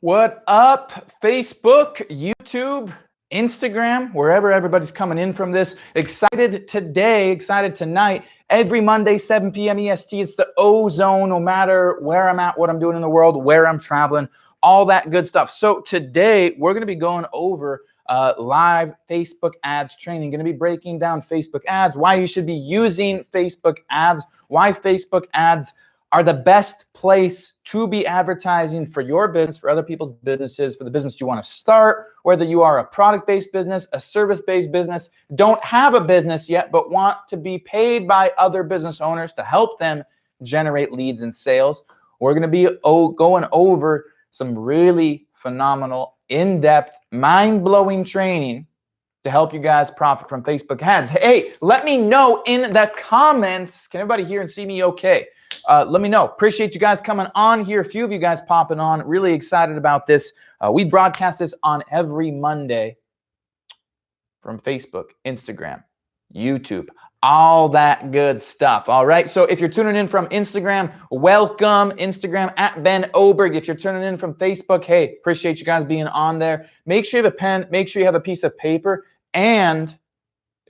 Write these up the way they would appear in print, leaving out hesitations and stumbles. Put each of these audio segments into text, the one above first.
What up, Facebook, YouTube, Instagram, wherever everybody's coming in from this. Excited today, excited tonight. Every Monday, 7 p.m. EST, it's the O-Zone, no matter where I'm at, what I'm doing in the world, where I'm traveling, all that good stuff. So today, we're going to be going over live Facebook ads training. Going to be breaking down Facebook ads, why you should be using Facebook ads, why Facebook ads are the best place to be advertising for your business, for other people's businesses, for the business you want to start, whether you are a product-based business, a service-based business, don't have a business yet, but want to be paid by other business owners to help them generate leads and sales. We're going to be going over some really phenomenal, in-depth, mind-blowing training to help you guys profit from Facebook ads. Hey, let me know in the comments. Can everybody hear and see me okay? Let me know. Appreciate you guys coming on here. A few of you guys popping on. Really excited about this. We broadcast this on every Monday from Facebook, Instagram, YouTube, all that good stuff. All right. So if you're tuning in from Instagram, welcome. Instagram at Ben Oberg. If you're tuning in from Facebook, hey, appreciate you guys being on there. Make sure you have a pen. Make sure you have a piece of paper. And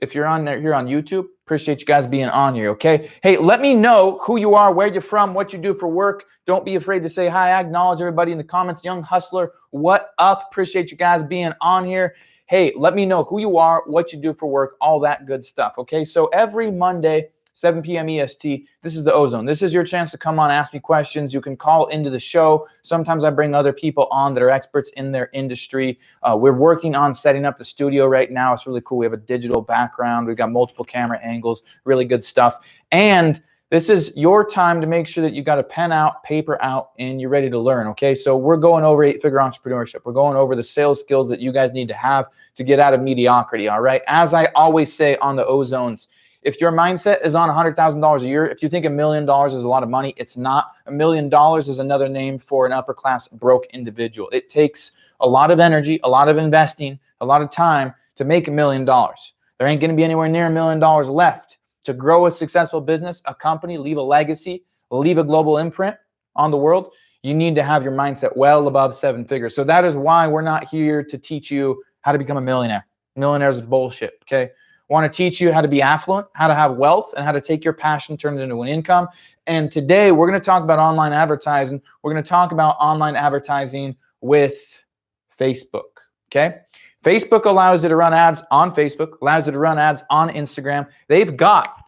if you're on there, here on YouTube, appreciate you guys being on here, okay? Hey, let me know who you are, where you're from, what you do for work. Don't be afraid to say hi. I acknowledge everybody in the comments. Young Hustler, what up? Appreciate you guys being on here. Hey, let me know who you are, what you do for work, all that good stuff, okay? So every Monday, 7 p.m. EST, this is the O-Zone. This is your chance to come on, ask me questions. You can call into the show. Sometimes I bring other people on that are experts in their industry. We're working on setting up the studio right now. It's really cool. We have a digital background. We've got multiple camera angles, really good stuff. And this is your time to make sure that you got a pen out, paper out, and you're ready to learn, okay? So we're going over 8-figure entrepreneurship. We're going over the sales skills that you guys need to have to get out of mediocrity, all right? As I always say on the O-Zones, if your mindset is on $100,000 a year, if you think $1 million is a lot of money, it's not. $1 million is another name for an upper class broke individual. It takes a lot of energy, a lot of investing, a lot of time to make $1 million. There ain't going to be anywhere near $1 million left to grow a successful business, a company, leave a legacy, leave a global imprint on the world. You need to have your mindset well above 7 figures. So that is why we're not here to teach you how to become a millionaire. Millionaires is bullshit, okay? Want to teach you how to be affluent, how to have wealth, and how to take your passion, turn it into an income. And today we're going to talk about online advertising. We're going to talk about online advertising with Facebook, okay? Facebook allows you to run ads on Facebook, allows you to run ads on Instagram. They've got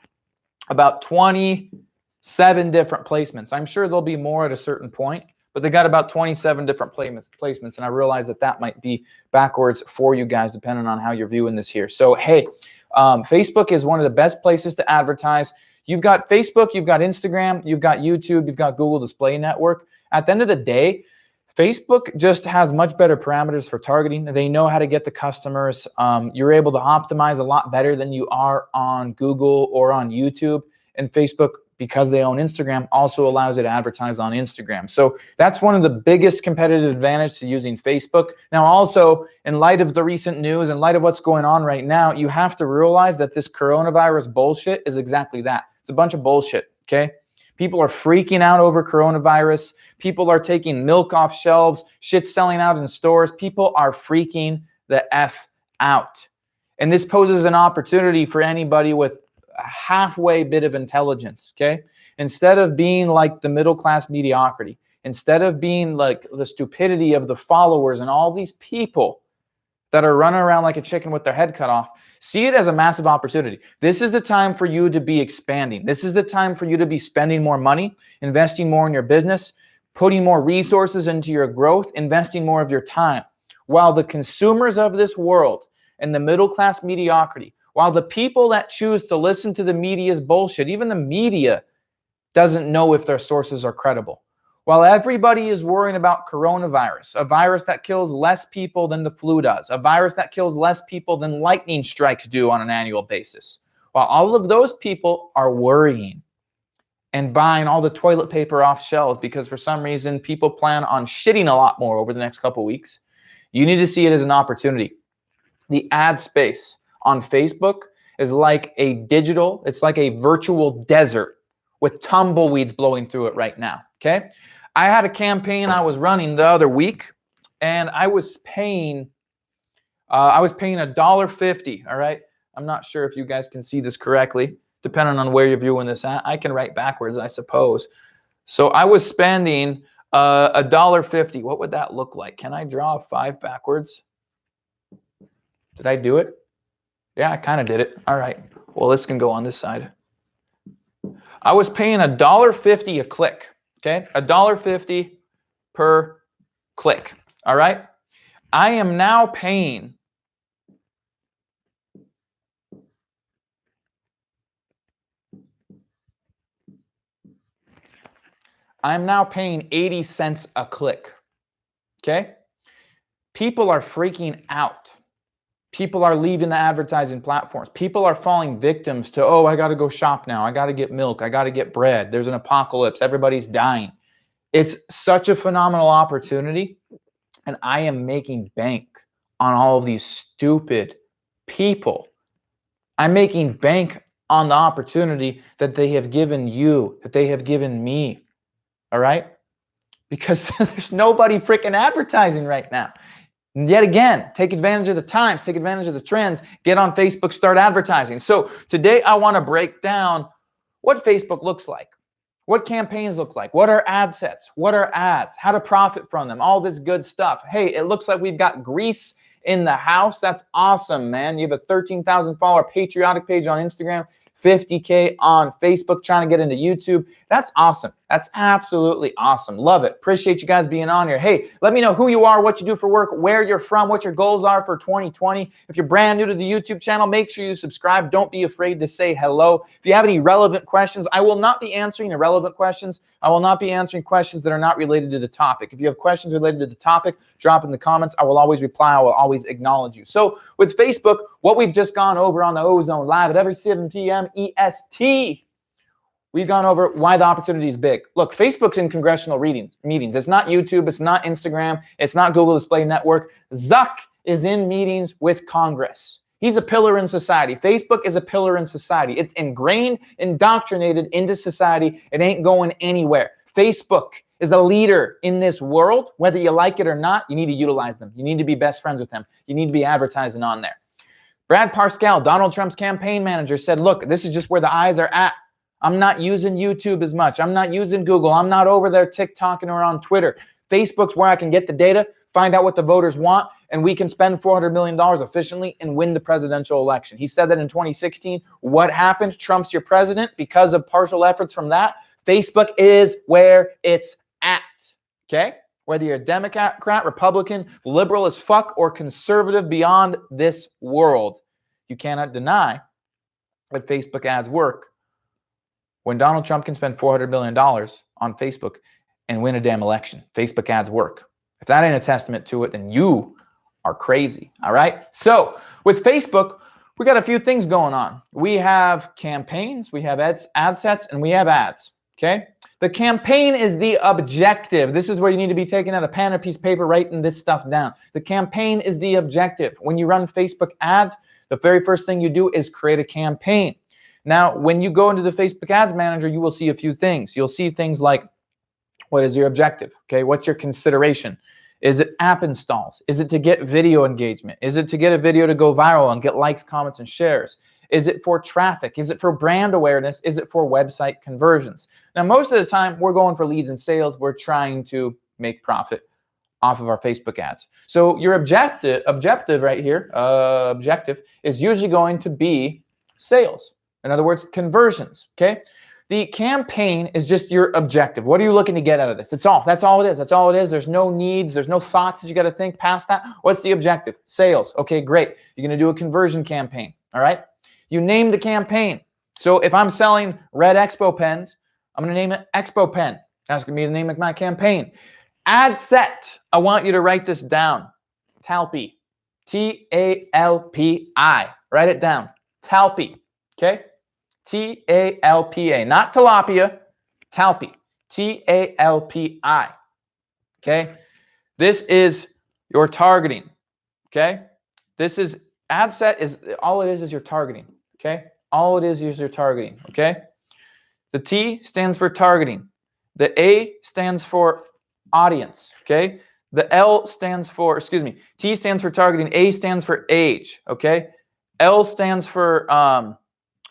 about 27 different placements. I'm sure there'll be more at a certain point, but they got about 27 different placements. And I realize that that might be backwards for you guys, depending on how you're viewing this here. So, hey, Facebook is one of the best places to advertise. You've got Facebook, you've got Instagram, you've got YouTube, you've got Google Display Network. At the end of the day, Facebook just has much better parameters for targeting. They know how to get the customers. You're able to optimize a lot better than you are on Google or on YouTube. And Facebook, because they own Instagram, also allows you to advertise on Instagram. So that's one of the biggest competitive advantages to using Facebook. Now, also, in light of the recent news, in light of what's going on right now, you have to realize that this coronavirus bullshit is exactly that. It's a bunch of bullshit, okay? People are freaking out over coronavirus. People are taking milk off shelves. Shit's selling out in stores. People are freaking the F out. And this poses an opportunity for anybody with a halfway bit of intelligence, okay? Instead of being like the middle class mediocrity, instead of being like the stupidity of the followers and all these people that are running around like a chicken with their head cut off, see it as a massive opportunity. This is the time for you to be expanding. This is the time for you to be spending more money, investing more in your business, putting more resources into your growth, investing more of your time. While the consumers of this world and the middle class mediocrity, while the people that choose to listen to the media's bullshit, even the media doesn't know if their sources are credible. While everybody is worrying about coronavirus, a virus that kills less people than the flu does, a virus that kills less people than lightning strikes do on an annual basis, while all of those people are worrying and buying all the toilet paper off shelves because for some reason people plan on shitting a lot more over the next couple of weeks, you need to see it as an opportunity. The ad space on Facebook is like it's like a virtual desert with tumbleweeds blowing through it right now, okay? I had a campaign I was running the other week and I was paying $1.50. All right. I'm not sure if you guys can see this correctly, depending on where you're viewing this at. I can write backwards, I suppose. So I was spending $1.50. What would that look like? Can I draw a 5 backwards? Did I do it? Yeah, I kind of did it. All right. Well, this can go on this side. I was paying $1.50 a click. Okay, $1.50 per click. All right. I am now paying I'm now paying 80 cents a click. Okay? People are freaking out. People are leaving the advertising platforms. People are falling victims to, oh, I got to go shop now. I got to get milk. I got to get bread. There's an apocalypse. Everybody's dying. It's such a phenomenal opportunity. And I am making bank on all of these stupid people. I'm making bank on the opportunity that they have given you, that they have given me. All right? Because there's nobody freaking advertising right now. And yet again, take advantage of the times, take advantage of the trends, get on Facebook, start advertising. So today I want to break down what Facebook looks like, what campaigns look like, what are ad sets, what are ads, how to profit from them, all this good stuff. Hey, it looks like we've got Greece in the house. That's awesome, man. You have a 13,000 follower patriotic page on Instagram, 50K on Facebook, trying to get into YouTube. That's awesome. That's absolutely awesome. Love it. Appreciate you guys being on here. Hey, let me know who you are, what you do for work, where you're from, what your goals are for 2020. If you're brand new to the YouTube channel, make sure you subscribe. Don't be afraid to say hello. If you have any relevant questions, I will not be answering irrelevant questions. I will not be answering questions that are not related to the topic. If you have questions related to the topic, drop in the comments. I will always reply. I will always acknowledge you. So with Facebook, what we've just gone over on the Ozone Live at every 7 p.m. EST, we've gone over why the opportunity is big. Look, Facebook's in congressional meetings. It's not YouTube. It's not Instagram. It's not Google Display Network. Zuck is in meetings with Congress. He's a pillar in society. Facebook is a pillar in society. It's ingrained, indoctrinated into society. It ain't going anywhere. Facebook is a leader in this world. Whether you like it or not, you need to utilize them. You need to be best friends with them. You need to be advertising on there. Brad Parscale, Donald Trump's campaign manager, said, look, this is just where the eyes are at. I'm not using YouTube as much. I'm not using Google. I'm not over there TikToking or on Twitter. Facebook's where I can get the data, find out what the voters want, and we can spend $400 million efficiently and win the presidential election. He said that in 2016. What happened? Trump's your president. Because of partial efforts from that, Facebook is where it's at. Okay? Whether you're a Democrat, Republican, liberal as fuck, or conservative beyond this world, you cannot deny that Facebook ads work. When Donald Trump can spend $400 million on Facebook and win a damn election, Facebook ads work. If that ain't a testament to it, then you are crazy, all right? So with Facebook, we got a few things going on. We have campaigns, we have ad sets, and we have ads, okay? The campaign is the objective. This is where you need to be taking out a pen or piece of paper, writing this stuff down. The campaign is the objective. When you run Facebook ads, the very first thing you do is create a campaign. Now, when you go into the Facebook Ads Manager, you will see a few things. You'll see things like, what is your objective? Okay, what's your consideration? Is it app installs? Is it to get video engagement? Is it to get a video to go viral and get likes, comments, and shares? Is it for traffic? Is it for brand awareness? Is it for website conversions? Now, most of the time, we're going for leads and sales. We're trying to make profit off of our Facebook ads. So your objective right here, objective is usually going to be sales. In other words, conversions, okay? The campaign is just your objective. What are you looking to get out of this? That's all it is. That's all it is. There's no needs. There's no thoughts that you got to think past that. What's the objective? Sales. Okay, great. You're going to do a conversion campaign, all right? You name the campaign. So if I'm selling red Expo pens, I'm going to name it Expo Pen. That's going to be the name of my campaign. Ad set. I want you to write this down. Talpi. T-A-L-P-I. Write it down. Talpi. Okay? T-A-L-P-A, not tilapia, Talpi, T-A-L-P-I, okay? This is your targeting, okay? This is, ad set is, all it is your targeting, okay? All it is your targeting, okay? The T stands for targeting. The A stands for audience, okay? The L stands for, excuse me, T stands for targeting, A stands for age, okay? L stands for, I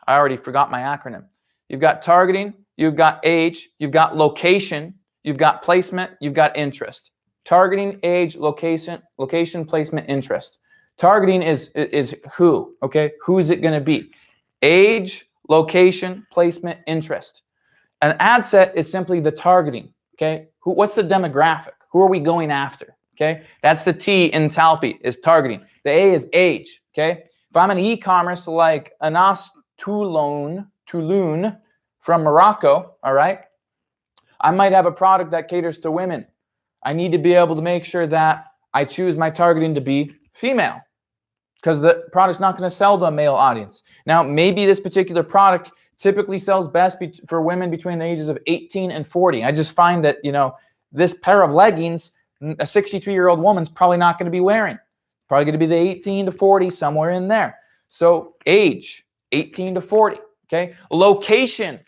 already forgot my acronym. You've got targeting, you've got age, you've got location, you've got placement, you've got interest. Targeting, age, location, placement, interest. Targeting is who, okay? Who's it going to be? Age, location, placement, interest. An ad set is simply the targeting, okay? What's the demographic? Who are we going after, okay? That's the T in Talpy, is targeting. The A is age, okay? If I'm an e-commerce like Anas Toulon from Morocco, all right? I might have a product that caters to women. I need to be able to make sure that I choose my targeting to be female, because the product's not going to sell to a male audience. Now, maybe this particular product typically sells best for women between the ages of 18 and 40. I just find that, you know, this pair of leggings, a 63-year-old woman's probably not going to be wearing. Probably going to be the 18 to 40, somewhere in there. So age, 18 to 40, okay? Location,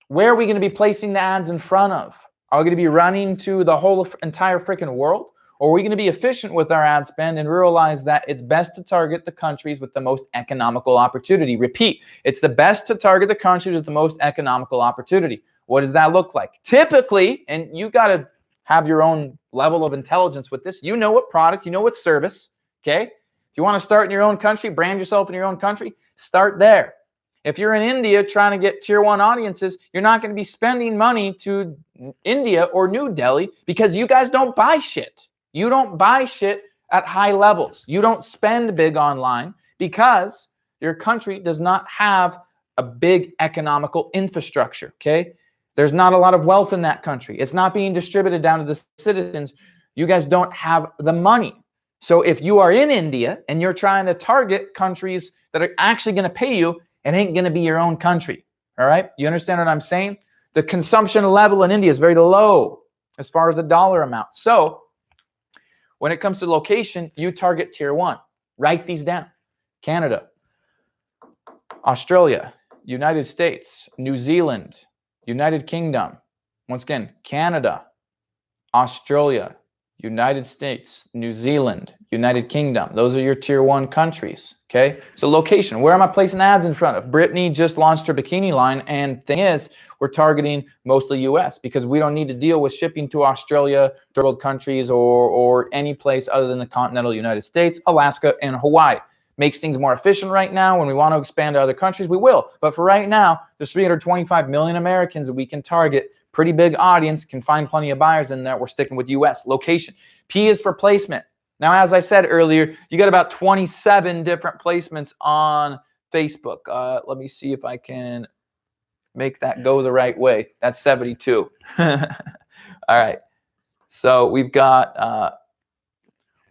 where are we going to be placing the ads in front of? Are we going to be running to the whole entire freaking world? Or are we going to be efficient with our ad spend and realize that it's best to target the countries with the most economical opportunity? Repeat, it's the best to target the countries with the most economical opportunity. What does that look like? Typically, and you got to have your own level of intelligence with this. You know what product, you know what service, okay? If you want to start in your own country, brand yourself in your own country, start there. If you're in India trying to get tier 1 audiences, you're not going to be spending money to India or New Delhi because you guys don't buy shit. You don't buy shit at high levels. You don't spend big online because your country does not have a big economical infrastructure, okay? There's not a lot of wealth in that country. It's not being distributed down to the citizens. You guys don't have the money. So if you are in India and you're trying to target countries that are actually going to pay you, it ain't going to be your own country, all right? You understand what I'm saying? The consumption level in India is very low as far as the dollar amount. So when it comes to location, you target tier 1. Write these down. Canada, Australia, United States, New Zealand, United Kingdom. Once again, Canada, Australia, United States, New Zealand, United Kingdom. Those are your tier 1 countries, okay? So location, where am I placing ads in front of? Brittany just launched her bikini line, and thing is, we're targeting mostly US because we don't need to deal with shipping to Australia, third world countries, or any place other than the continental United States, Alaska, and Hawaii. Makes things more efficient right now. When we want to expand to other countries, we will. But for right now, there's 325 million Americans that we can target. Pretty big audience, can find plenty of buyers in there. We're sticking with US. Location. P is for placement. Now, as I said earlier, you got about 27 different placements on Facebook. Let me see if I can make that go the right way. That's 72. All right. So we've got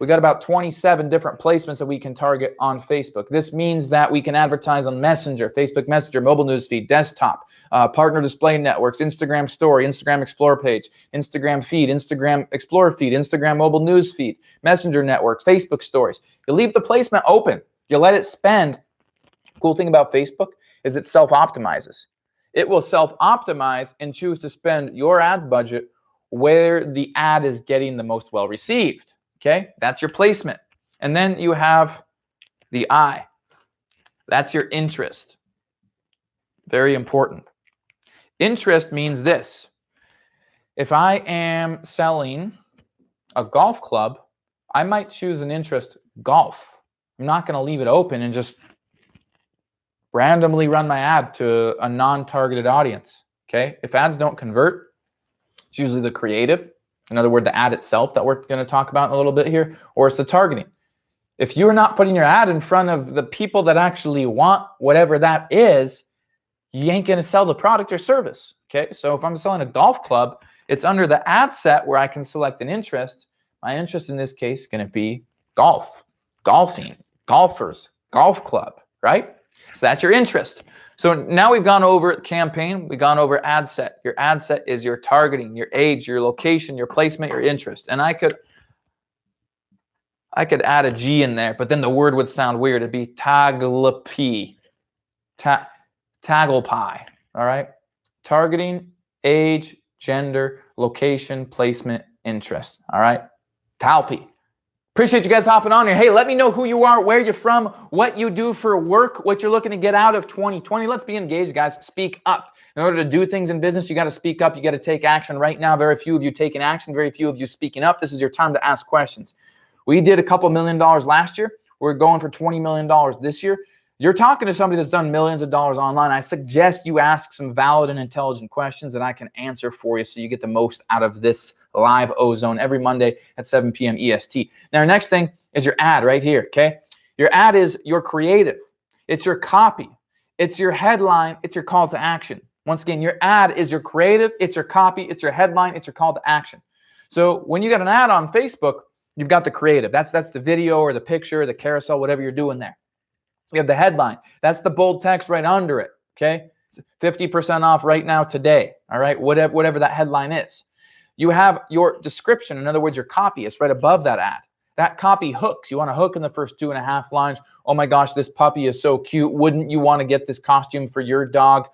about 27 different placements that we can target on Facebook. This means that we can advertise on Messenger, Facebook Messenger, mobile newsfeed, desktop, partner display networks, Instagram story, Instagram Explore page, Instagram feed, Instagram Explorer feed, Instagram mobile news feed, Messenger network, Facebook stories. You leave the placement open. You let it spend. Cool thing about Facebook is it self-optimizes. It will self-optimize and choose to spend your ads budget where the ad is getting the most well received. Okay, that's your placement. And then you have the I. That's your interest. Very important. Interest means this. If I am selling a golf club, I might choose an interest golf. I'm not going to leave it open and just randomly run my ad to a non-targeted audience. Okay, if ads don't convert, it's usually the creative. In other words, the ad itself that we're going to talk about in a little bit here, or it's the targeting. If you're not putting your ad in front of the people that actually want whatever that is, you ain't going to sell the product or service. Okay, so if I'm selling a golf club, it's under the ad set where I can select an interest. My interest in this case is going to be golf, golfing, golfers, golf club, right? So that's your interest. So now we've gone over campaign, we've gone over ad set. Your ad set is your targeting, your age, your location, your placement, your interest. And I could add a G in there, but then the word would sound weird. It'd be taglepie, tagglepie, all right? Targeting, age, gender, location, placement, interest, all right? Talpi. Appreciate you guys hopping on here. Hey, let me know who you are, where you're from, what you do for work, what you're looking to get out of 2020. Let's be engaged, guys. Speak up. In order to do things in business, you got to speak up. You got to take action. Right now, very few of you taking action, very few of you speaking up. This is your time to ask questions. We did a couple $1 million last year. We're going for $20 million this year. You're talking to somebody that's done millions of dollars online. I suggest you ask some valid and intelligent questions that I can answer for you so you get the most out of this live Ozone every Monday at 7 p.m. EST. Now, our next thing is your ad right here, okay? Your ad is your creative. It's your copy. It's your headline. It's your call to action. Once again, your ad is your creative. It's your copy. It's your headline. It's your call to action. So when you got an ad on Facebook, you've got the creative. That's the video or the picture, the carousel, whatever you're doing there. You have the headline. That's the bold text right under it, okay? It's 50% off right now today, all right? Whatever that headline is. You have your description. In other words, your copy. It's right above that ad. That copy hooks. You want to hook in the first 2.5 lines. Oh my gosh, this puppy is so cute. Wouldn't you want to get this costume for your dog?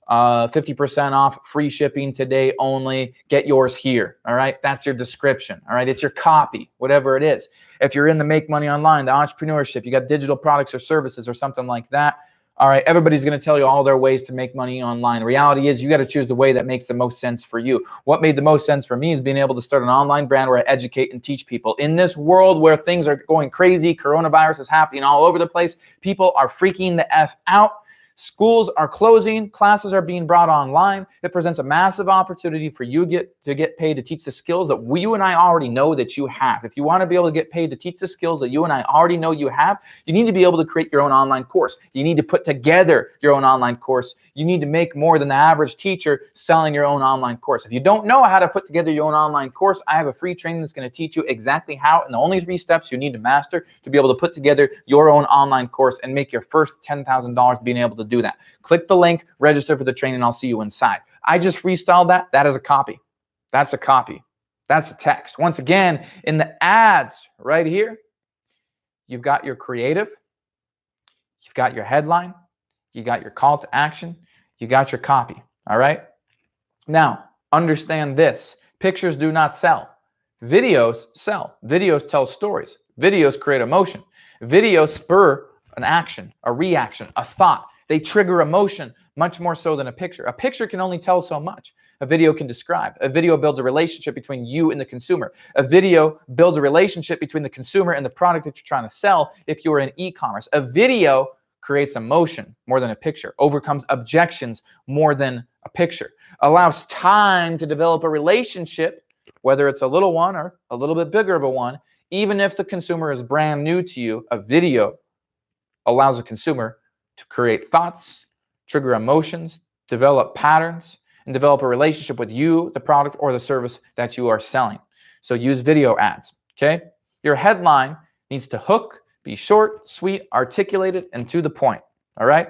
50% off, free shipping today only. Get yours here. All right. That's your description. All right. It's your copy, whatever it is. If you're in the make money online, the entrepreneurship, you got digital products or services or something like that. All right. Everybody's going to tell you all their ways to make money online. The reality is you got to choose the way that makes the most sense for you. What made the most sense for me is being able to start an online brand where I educate and teach people. In this world where things are going crazy, coronavirus is happening all over the place. People are freaking the F out. Schools are closing, classes are being brought online. It presents a massive opportunity for you to get paid to teach the skills that you and I already know that you have. If you want to be able to get paid to teach the skills that you and I already know you have, you need to be able to create your own online course. You need to put together your own online course. You need to make more than the average teacher selling your own online course. If you don't know how to put together your own online course, I have a free training that's going to teach you exactly how, and the only 3 steps you need to master to be able to put together your own online course and make your first $10,000 being able to do that. Click the link, register for the training, I'll see you inside. I just freestyled that. That is a copy. That's a copy. That's a text. Once again, in the ads right here, you've got your creative, you've got your headline, you got your call to action, you got your copy. All right. Now, understand this. Pictures do not sell. Videos sell. Videos tell stories. Videos create emotion. Videos spur an action, a reaction, a thought. They trigger emotion much more so than a picture. A picture can only tell so much. A video can describe. A video builds a relationship between you and the consumer. A video builds a relationship between the consumer and the product that you're trying to sell if you're in e-commerce. A video creates emotion more than a picture, overcomes objections more than a picture, allows time to develop a relationship, whether it's a little one or a little bit bigger of a one. Even if the consumer is brand new to you, a video allows a consumer to create thoughts, trigger emotions, develop patterns, and develop a relationship with you, the product, or the service that you are selling. So use video ads, okay? Your headline needs to hook, be short, sweet, articulated, and to the point, all right?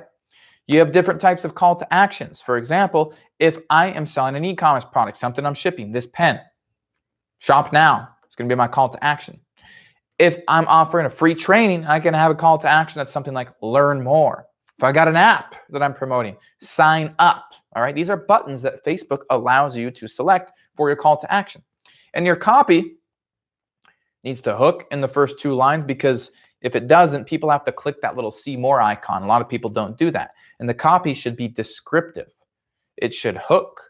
You have different types of call to actions. For example, if I am selling an e-commerce product, something I'm shipping, this pen, shop now, it's gonna be my call to action. If I'm offering a free training, I can have a call to action that's something like learn more. If I got an app that I'm promoting, sign up. All right, these are buttons that Facebook allows you to select for your call to action. And your copy needs to hook in the first 2 lines, because if it doesn't, people have to click that little see more icon. A lot of people don't do that. And the copy should be descriptive. It should hook.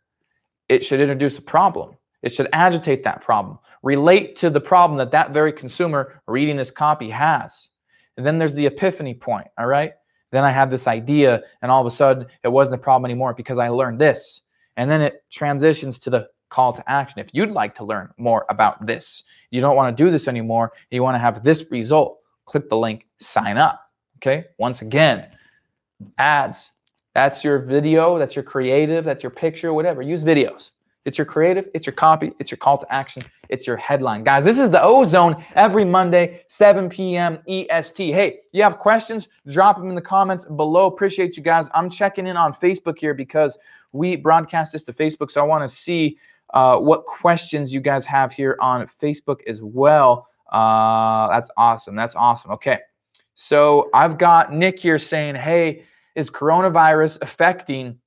It should introduce a problem. It should agitate that problem, relate to the problem that that very consumer reading this copy has. And then there's the epiphany point, all right? Then I had this idea, and all of a sudden it wasn't a problem anymore because I learned this. And then it transitions to the call to action. If you'd like to learn more about this, you don't want to do this anymore, you want to have this result, click the link, sign up. Okay? Once again, ads. That's your video, that's your creative, that's your picture, whatever. Use videos. It's your creative, it's your copy, it's your call to action, it's your headline. Guys, this is the Ozone every Monday, 7 p.m. EST. Hey, you have questions? Drop them in the comments below. Appreciate you guys. I'm checking in on Facebook here because we broadcast this to Facebook, so I want to see what questions you guys have here on Facebook as well. That's awesome. That's awesome. Okay, so I've got Nick here saying, hey, is coronavirus affecting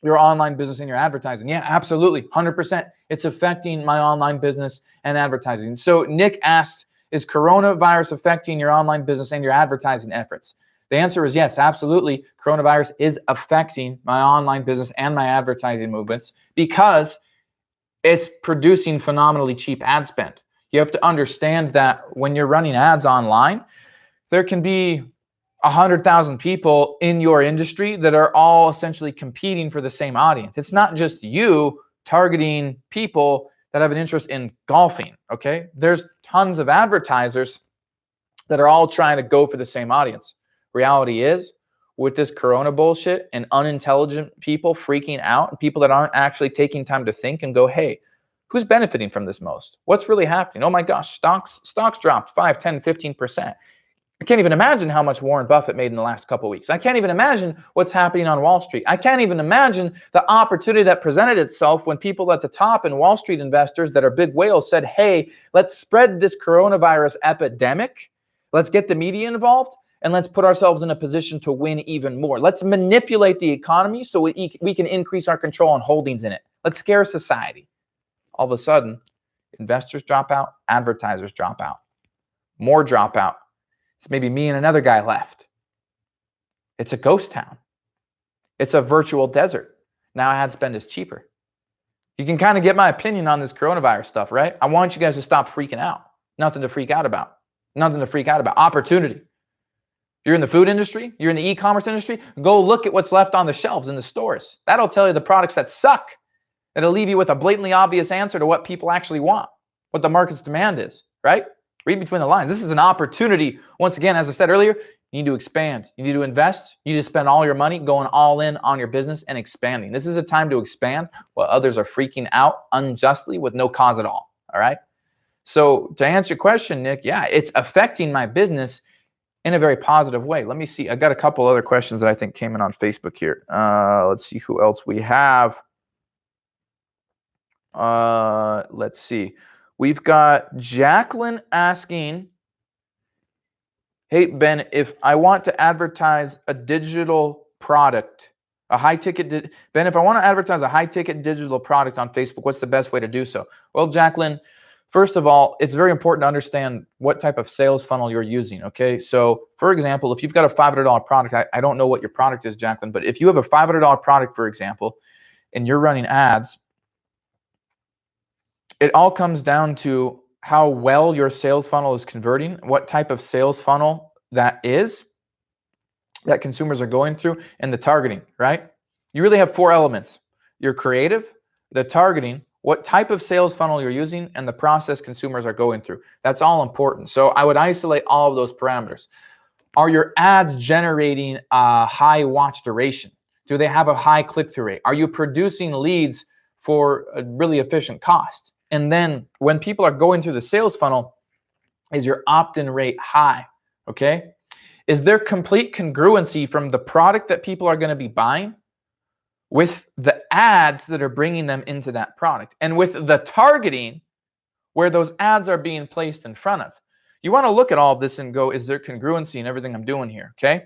your online business and your advertising. Yeah, absolutely, 100%. It's affecting my online business and advertising. So Nick asked, is coronavirus affecting your online business and your advertising efforts? The answer is yes, absolutely. Coronavirus is affecting my online business and my advertising movements because it's producing phenomenally cheap ad spend. You have to understand that when you're running ads online, there can be 100,000 people in your industry that are all essentially competing for the same audience. It's not just you targeting people that have an interest in golfing, okay? There's tons of advertisers that are all trying to go for the same audience. Reality is, with this corona bullshit and unintelligent people freaking out, people that aren't actually taking time to think and go, hey, who's benefiting from this most? What's really happening? Oh my gosh, stocks dropped 5, 10, 15%. I can't even imagine how much Warren Buffett made in the last couple of weeks. I can't even imagine what's happening on Wall Street. I can't even imagine the opportunity that presented itself when people at the top and Wall Street investors that are big whales said, hey, let's spread this coronavirus epidemic. Let's get the media involved and let's put ourselves in a position to win even more. Let's manipulate the economy so we can increase our control on holdings in it. Let's scare society. All of a sudden, investors drop out, advertisers drop out, more drop out. It's maybe me and another guy left. It's a ghost town. It's a virtual desert. Now ad spend is cheaper. You can kind of get my opinion on this coronavirus stuff, right? I want you guys to stop freaking out. Nothing to freak out about. Nothing to freak out about. Opportunity. You're in the food industry. You're in the e-commerce industry. Go look at what's left on the shelves in the stores. That'll tell you the products that suck. It'll leave you with a blatantly obvious answer to what people actually want, what the market's demand is, right? Read between the lines. This is an opportunity. Once again, as I said earlier, you need to expand. You need to invest. You need to spend all your money going all in on your business and expanding. This is a time to expand while others are freaking out unjustly with no cause at all. All right. So to answer your question, Nick, yeah, it's affecting my business in a very positive way. Let me see. I got a couple other questions that I think came in on Facebook here. Let's see who else we have. Let's see. We've got Jacqueline asking, hey, Ben, if I want to advertise a digital product, a high-ticket, Ben, if I want to advertise a high-ticket digital product on Facebook, what's the best way to do so? Well, Jacqueline, first of all, it's very important to understand what type of sales funnel you're using, okay? So, for example, if you've got a $500 product, I don't know what your product is, Jacqueline, but if you have a $500 product, for example, and you're running ads, it all comes down to how well your sales funnel is converting, what type of sales funnel that is that consumers are going through, and the targeting, right? You really have 4 elements: your creative, the targeting, what type of sales funnel you're using, and the process consumers are going through. That's all important. So I would isolate all of those parameters. Are your ads generating a high watch duration? Do they have a high click-through rate? Are you producing leads for a really efficient cost? And then when people are going through the sales funnel, is your opt-in rate high? Okay. Is there complete congruency from the product that people are going to be buying with the ads that are bringing them into that product and with the targeting where those ads are being placed in front of? You want to look at all of this and go, is there congruency in everything I'm doing here? Okay.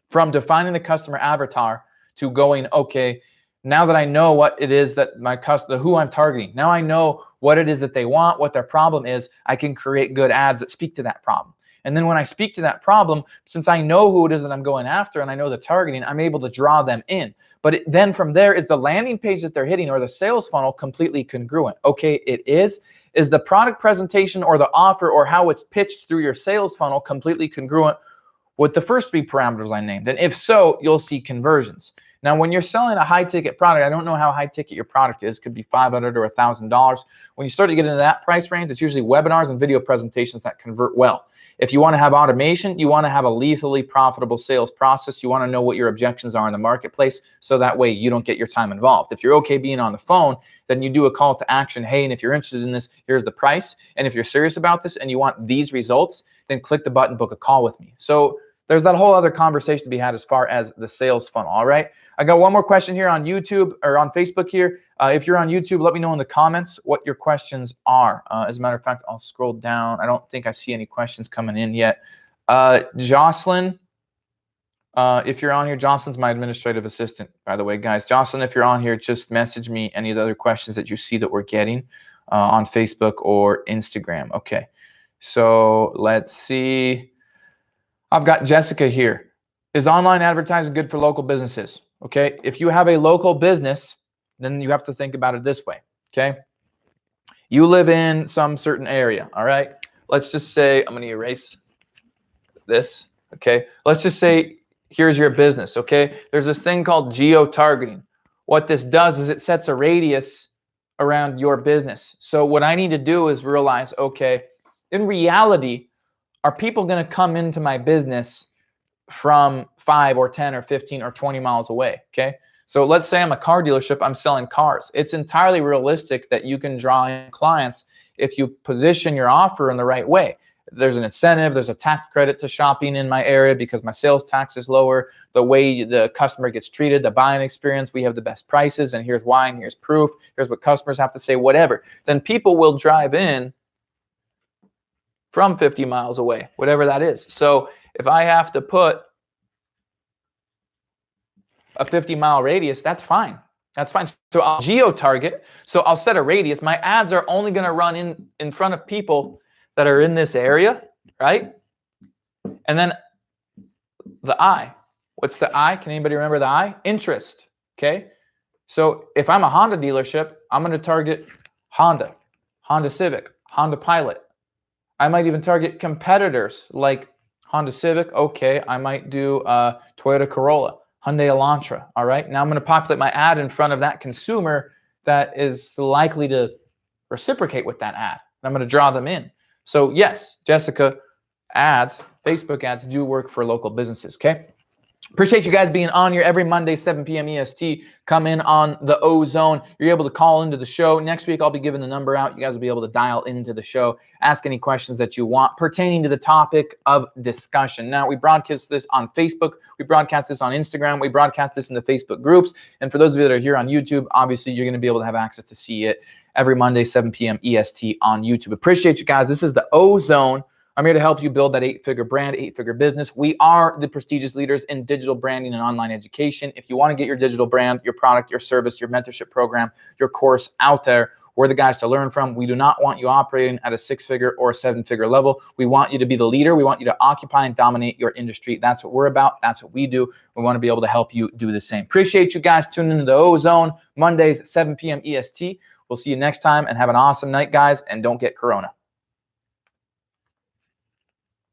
From defining the customer avatar to going, okay, now that I know what it is that my customer, who I'm targeting, now I know what it is that they want, what their problem is, I can create good ads that speak to that problem. And then when I speak to that problem, since I know who it is that I'm going after and I know the targeting, I'm able to draw them in. But then from there, is the landing page that they're hitting or the sales funnel completely congruent? Okay, it is. Is the product presentation or the offer or how it's pitched through your sales funnel completely congruent with the first 3 parameters I named? And if so, you'll see conversions. Now, when you're selling a high-ticket product, I don't know how high-ticket your product is. It could be $500 or $1,000. When you start to get into that price range, it's usually webinars and video presentations that convert well. If you want to have automation, you want to have a lethally profitable sales process. You want to know what your objections are in the marketplace, so that way you don't get your time involved. If you're okay being on the phone, then you do a call to action. Hey, and if you're interested in this, here's the price. And if you're serious about this and you want these results, then click the button, book a call with me. So there's that whole other conversation to be had as far as the sales funnel. All right. I got one more question here on YouTube or on Facebook here. If you're on YouTube, let me know in the comments what your questions are. As a matter of fact, I'll scroll down. I don't think I see any questions coming in yet. Jocelyn If you're on here, Jocelyn's my administrative assistant, by the way, guys. Jocelyn, if you're on here, just message me any of the other questions that you see that we're getting on Facebook or Instagram. Okay, so let's see. I've got Jessica here. Is online advertising good for local businesses? Okay, if you have a local business, then you have to think about it this way. Okay, you live in some certain area. All right, let's just say, I'm going to erase this. Okay, let's just say here's your business. Okay, there's this thing called geo-targeting. What this does is it sets a radius around your business. So what I need to do is realize, okay, in reality, are people going to come into my business from 5 or 10 or 15 or 20 miles away? Okay, so let's say I'm a car dealership, I'm selling cars. It's entirely realistic that you can draw in clients if you position your offer in the right way. There's an incentive, there's a tax credit to shopping in my area because my sales tax is lower. The way the customer gets treated, the buying experience, we have the best prices, and here's why, and here's proof, here's what customers have to say, whatever. Then people will drive in from 50 miles away, whatever that is. So if I have to put a 50-mile radius, that's fine. That's fine. So I'll geo-target. So I'll set a radius. My ads are only going to run in front of people that are in this area, right? And then the I. What's the I? Can anybody remember the I? Interest. Okay. So if I'm a Honda dealership, I'm going to target Honda, Honda Civic, Honda Pilot. I might even target competitors like Honda Civic. Okay, I might do Toyota Corolla, Hyundai Elantra. All right. Now I'm going to populate my ad in front of that consumer that is likely to reciprocate with that ad. And I'm going to draw them in. So yes, Jessica, ads, Facebook ads do work for local businesses, okay? Appreciate you guys being on here every Monday, 7 p.m. EST. Come in on the O-Zone. You're able to call into the show. Next week, I'll be giving the number out. You guys will be able to dial into the show, ask any questions that you want pertaining to the topic of discussion. Now, we broadcast this on Facebook. We broadcast this on Instagram. We broadcast this in the Facebook groups. And for those of you that are here on YouTube, obviously, you're going to be able to have access to see it every Monday, 7 p.m. EST on YouTube. Appreciate you guys. This is the O-Zone. I'm here to help you build that 8-figure brand, 8-figure business. We are the prestigious leaders in digital branding and online education. If you want to get your digital brand, your product, your service, your mentorship program, your course out there, we're the guys to learn from. We do not want you operating at a 6-figure or a 7-figure level. We want you to be the leader. We want you to occupy and dominate your industry. That's what we're about. That's what we do. We want to be able to help you do the same. Appreciate you guys tuning into the O-Zone, Mondays, 7 p.m. EST. We'll see you next time, and have an awesome night, guys, and don't get corona.